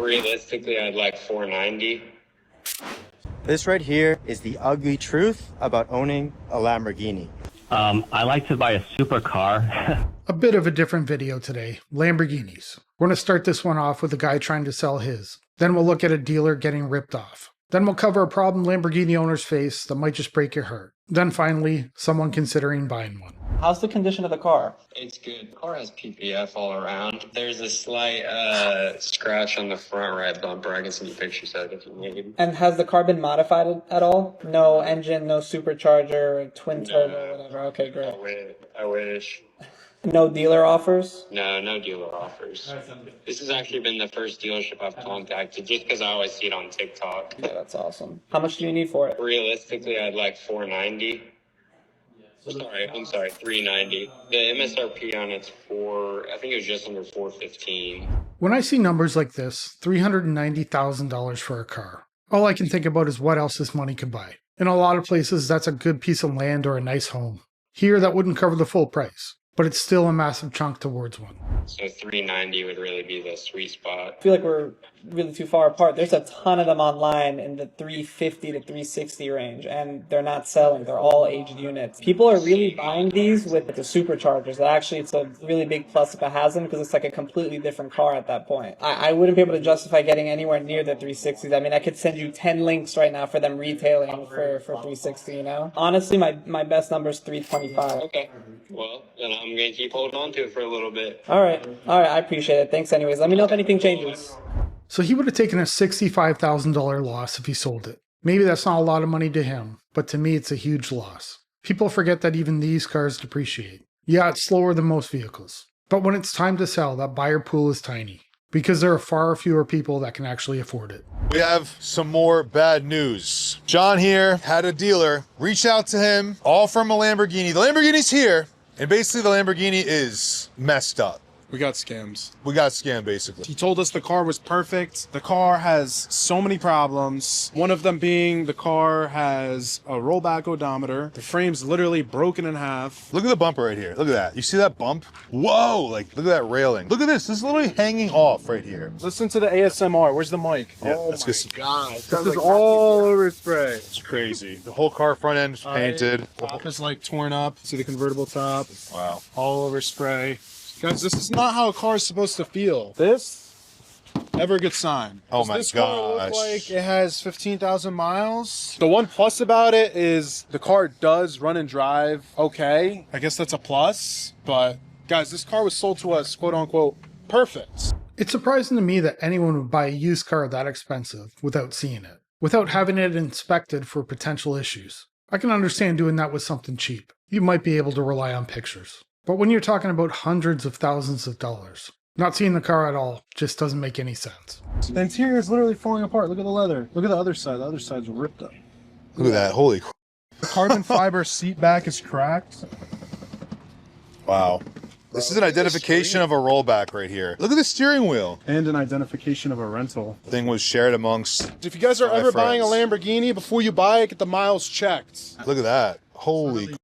Realistically, I'd like 490. This right here is the ugly truth about owning a Lamborghini. I like to buy a supercar. A bit of a different video today, Lamborghinis. We're going to start this one off with a guy trying to sell his. Then we'll look at a dealer getting ripped off. Then we'll cover a problem Lamborghini owners face that might just break your heart. Then finally, someone considering buying one. How's the condition of the car? It's good. The car has PPF all around. There's a slight scratch on the front right bumper. I can send you pictures of it if you need. And has the car been modified at all? No engine, no supercharger, twin turbo, whatever. Okay, great. I wish. No dealer offers? No dealer offers. This has actually been the first dealership I've contacted just because I always see it on TikTok. Yeah, that's awesome. How much do you need for it? Realistically, I'd like 490. I'm sorry, 390. The MSRP on it's I think it was just under 415. When I see numbers like this, $390,000 for a car, all I can think about is what else this money could buy. In a lot of places, that's a good piece of land or a nice home. Here, that wouldn't cover the full price, but it's still a massive chunk towards one. So 390 would really be the sweet spot. I feel like we're really too far apart. There's a ton of them online in the 350 to 360 range, and they're not selling. They're all aged units. People are really buying these with the superchargers. Actually, it's a really big plus if it has them because it's like a completely different car at that point. I wouldn't be able to justify getting anywhere near the 360s. I mean, I could send you 10 links right now for them retailing for 360, you know? Honestly, my best number is 325. Okay. Well, then I'm going to keep holding on to it for a little bit. All right, I appreciate it. Thanks anyways. Let me know if anything changes. So he would have taken a $65,000 loss if he sold it. Maybe that's not a lot of money to him, but to me it's a huge loss. People forget that even these cars depreciate. Yeah, it's slower than most vehicles. But when it's time to sell, that buyer pool is tiny, because there are far fewer people that can actually afford it. We have some more bad news. John here had a dealer reach out to him, all from a Lamborghini. The Lamborghini's here, and basically the Lamborghini is messed up. We got scammed. We got scammed, basically. He told us the car was perfect. The car has so many problems. One of them being the car has a rollback odometer. The frame's literally broken in half. Look at the bumper right here. Look at that. You see that bump? Whoa, like, look at that railing. Look at this. This is literally hanging off right here. Listen to the ASMR. Where's the mic? Yeah, oh let's my get some. God. This is all over spray. It's crazy. The whole car front end is painted. Top is like torn up. See the convertible top? Wow. All over spray. Guys, this is not how a car is supposed to feel. This, never a good sign. Oh my this car gosh. look like it has 15,000 miles. The one plus about it is the car does run and drive okay. I guess that's a plus. But guys, this car was sold to us, quote unquote, perfect. It's surprising to me that anyone would buy a used car that expensive without seeing it, without having it inspected for potential issues. I can understand doing that with something cheap. You might be able to rely on pictures. But when you're talking about hundreds of thousands of dollars, not seeing the car at all just doesn't make any sense. The interior is literally falling apart. Look at the leather. Look at the other side. The other side's ripped up. Look at that. Holy crap. The carbon fiber seat back is cracked. Wow. This is an identification of a rollback right here. Look at the steering wheel. And an identification of a rental. Thing was shared amongst. If you guys are ever buying a friends. Lamborghini, before you buy it, get the miles checked. Look at that. Holy crap.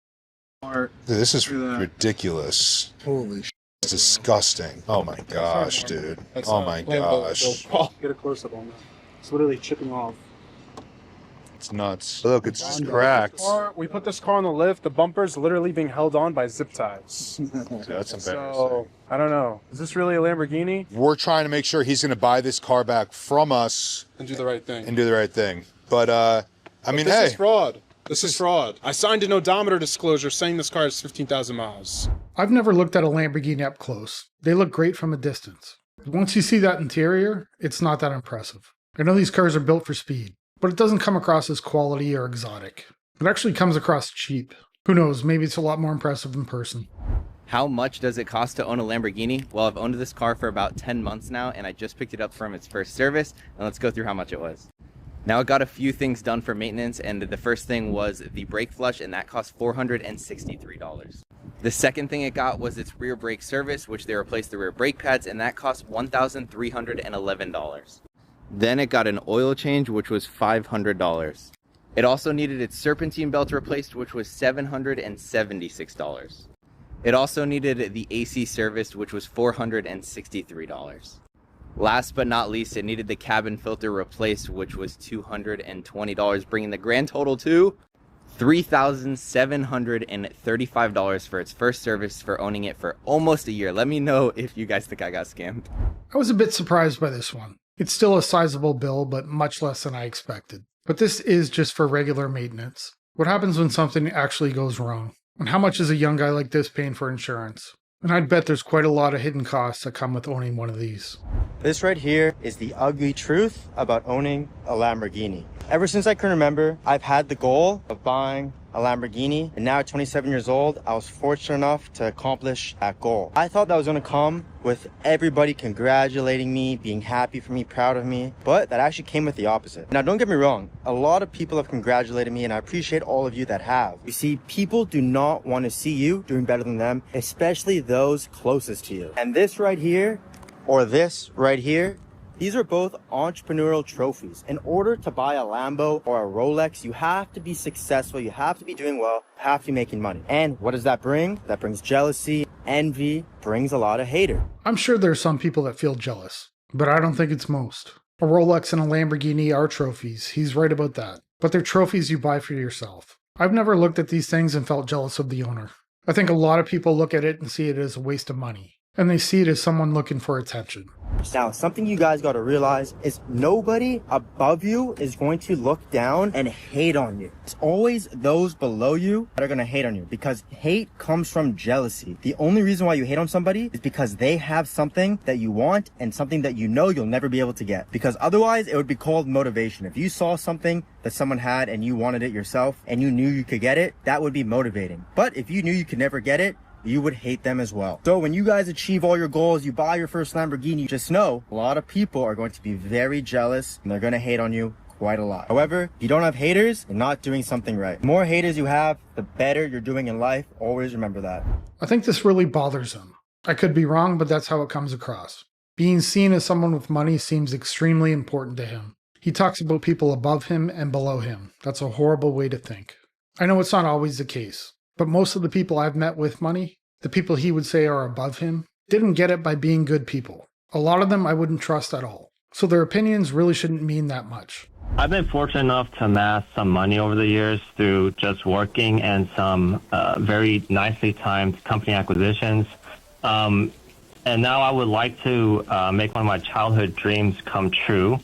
Dude, this is ridiculous. Holy shit. It's disgusting. Oh my gosh, dude. Oh my gosh. Get a close up on that. It's literally chipping off. It's nuts. Look, it's just cracked. We put this car on the lift. The bumper's literally being held on by zip ties. Dude, that's embarrassing. So, I don't know. Is this really a Lamborghini? We're trying to make sure he's going to buy this car back from us. And do the right thing. And do the right thing. But, I mean, this hey. This is fraud. This is fraud. I signed an odometer disclosure saying this car has 15,000 miles. I've never looked at a Lamborghini up close. They look great from a distance. Once you see that interior, it's not that impressive. I know these cars are built for speed, but it doesn't come across as quality or exotic. It actually comes across cheap. Who knows, maybe it's a lot more impressive in person. How much does it cost to own a Lamborghini? Well, I've owned this car for about 10 months now, and I just picked it up from its first service, and let's go through how much it was. Now, I got a few things done for maintenance, and the first thing was the brake flush, and that cost $463. The second thing it got was its rear brake service, which they replaced the rear brake pads, and that cost $1,311. Then it got an oil change, which was $500. It also needed its serpentine belt replaced, which was $776. It also needed the AC service, which was $463. Last but not least, it needed the cabin filter replaced, which was $220, bringing the grand total to $3,735 for its first service for owning it for almost a year. Let me know if you guys think I got scammed. I was a bit surprised by this one. It's still a sizable bill, but much less than I expected. But this is just for regular maintenance. What happens when something actually goes wrong? And how much is a young guy like this paying for insurance? And I'd bet there's quite a lot of hidden costs that come with owning one of these. This right here is the ugly truth about owning a Lamborghini. Ever since I can remember, I've had the goal of buying a Lamborghini, and now at 27 years old, I was fortunate enough to accomplish that goal. I thought that was going to come with everybody congratulating me, being happy for me, proud of me, but that actually came with the opposite. Now, don't get me wrong, a lot of people have congratulated me, and I appreciate all of you that have. You see, people do not want to see you doing better than them, especially those closest to you. And this right here, or this right here, these are both entrepreneurial trophies. In order to buy a Lambo or a Rolex, you have to be successful, you have to be doing well, you have to be making money. And what does that bring? That brings jealousy, envy, brings a lot of haters. I'm sure there's some people that feel jealous, but I don't think it's most. A Rolex and a Lamborghini are trophies. He's right about that. But they're trophies you buy for yourself. I've never looked at these things and felt jealous of the owner. I think a lot of people look at it and see it as a waste of money. And they see it as someone looking for attention. Now, something you guys got to realize is nobody above you is going to look down and hate on you. It's always those below you that are going to hate on you, because hate comes from jealousy. The only reason why you hate on somebody is because they have something that you want and something that you know you'll never be able to get. Because otherwise, it would be called motivation. If you saw something that someone had and you wanted it yourself and you knew you could get it, that would be motivating. But if you knew you could never get it, you would hate them as well. So when you guys achieve all your goals, you buy your first Lamborghini, just know a lot of people are going to be very jealous and they're going to hate on you quite a lot. However, if you don't have haters, you're not doing something right. The more haters you have, the better you're doing in life. Always remember that. I think this really bothers him. I could be wrong, but that's how it comes across. Being seen as someone with money seems extremely important to him. He talks about people above him and below him. That's a horrible way to think. I know it's not always the case, but most of the people I've met with money, the people he would say are above him, didn't get it by being good people. A lot of them I wouldn't trust at all. So their opinions really shouldn't mean that much. I've been fortunate enough to amass some money over the years through just working and some very nicely timed company acquisitions. And now I would like to make one of my childhood dreams come true.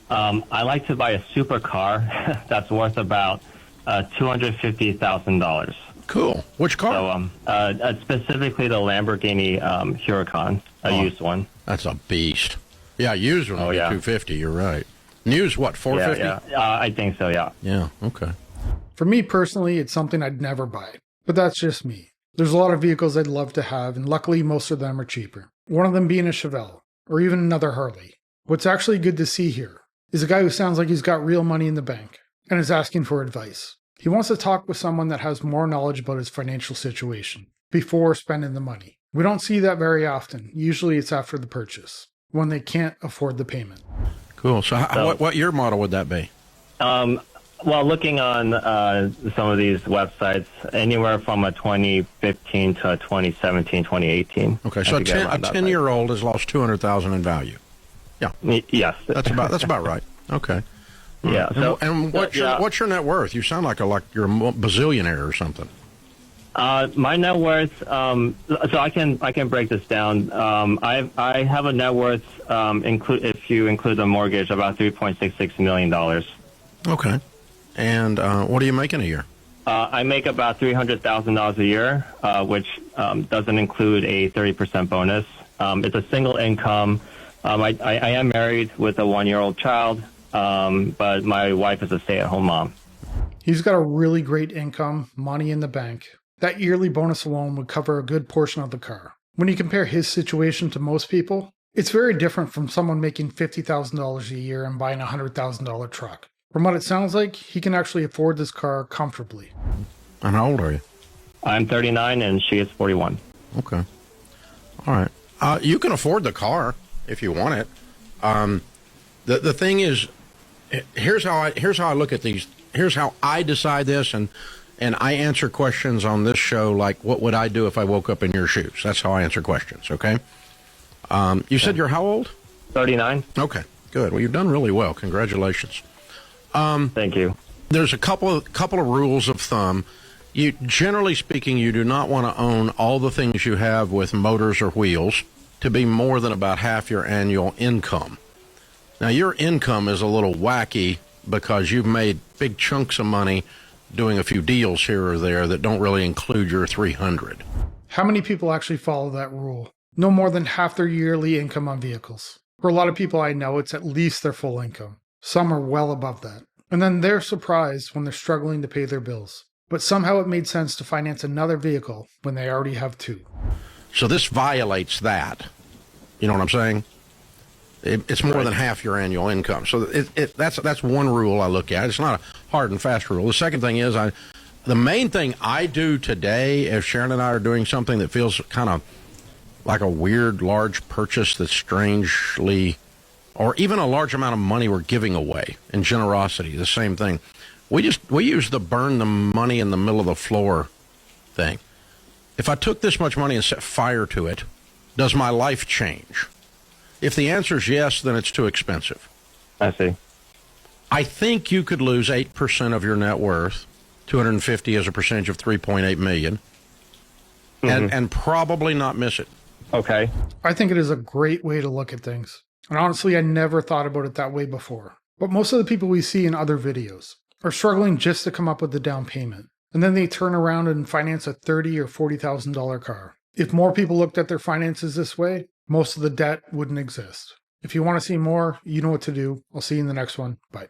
I like to buy a supercar that's worth about $250,000. Cool. Which car? So, specifically the Lamborghini Huracan, a used one. That's a beast. Yeah, used one. Oh, yeah. 250. You're right. News, what, 450? Yeah. I think so, yeah. Yeah, okay. For me personally, it's something I'd never buy. But that's just me. There's a lot of vehicles I'd love to have, and luckily most of them are cheaper. One of them being a Chevelle, or even another Harley. What's actually good to see here is a guy who sounds like he's got real money in the bank, and is asking for advice. He wants to talk with someone that has more knowledge about his financial situation before spending the money. We don't see that very often. Usually it's after the purchase, when they can't afford the payment. Cool. So what year model would that be? Well, looking on some of these websites, anywhere from a 2015 to a 2017, 2018. Okay, so a 10-year-old has lost $200,000 in value. Yeah. Yes. That's about right. Okay. Yeah. So, and what's your net worth? You sound like you're a bazillionaire or something. My net worth. So I can break this down. I have a net worth if you include the mortgage, about $3.66 million. Okay. And what are you making a year? I make about $300,000 a year, which doesn't include a 30% bonus. It's a single income. I am married with a 1-year-old child. But my wife is a stay-at-home mom. He's got a really great income, money in the bank. That yearly bonus alone would cover a good portion of the car. When you compare his situation to most people, it's very different from someone making $50,000 a year and buying a $100,000 truck. From what it sounds like, he can actually afford this car comfortably. And how old are you? I'm 39 and she is 41. Okay. All right. You can afford the car if you want it. The thing is, here's how I look at these. Here's how I decide this, and I answer questions on this show like, what would I do if I woke up in your shoes? That's how I answer questions, okay? You said you're how old? 39. Okay, good. Well, you've done really well. Congratulations. Thank you. There's a couple of rules of thumb. You, generally speaking, you do not want to own all the things you have with motors or wheels to be more than about half your annual income. Now, your income is a little wacky because you've made big chunks of money doing a few deals here or there that don't really include your 300. How many people actually follow that rule? No more than half their yearly income on vehicles. For a lot of people I know, it's at least their full income. Some are well above that. And then they're surprised when they're struggling to pay their bills. But somehow it made sense to finance another vehicle when they already have two. So this violates that. You know what I'm saying? It's more than half your annual income. So that's one rule I look at. It's not a hard and fast rule. The second thing is, the main thing I do today, if Sharon and I are doing something that feels kind of like a weird large purchase that's strangely, or even a large amount of money we're giving away in generosity, the same thing. We use the burn the money in the middle of the floor thing. If I took this much money and set fire to it, does my life change? If the answer is yes, then it's too expensive. I see. I think you could lose 8% of your net worth, 250 as a percentage of 3.8 million, and probably not miss it. Okay. I think it is a great way to look at things. And honestly, I never thought about it that way before. But most of the people we see in other videos are struggling just to come up with the down payment. And then they turn around and finance a $30,000 or $40,000 car. If more people looked at their finances this way, most of the debt wouldn't exist. If you want to see more, you know what to do. I'll see you in the next one. Bye.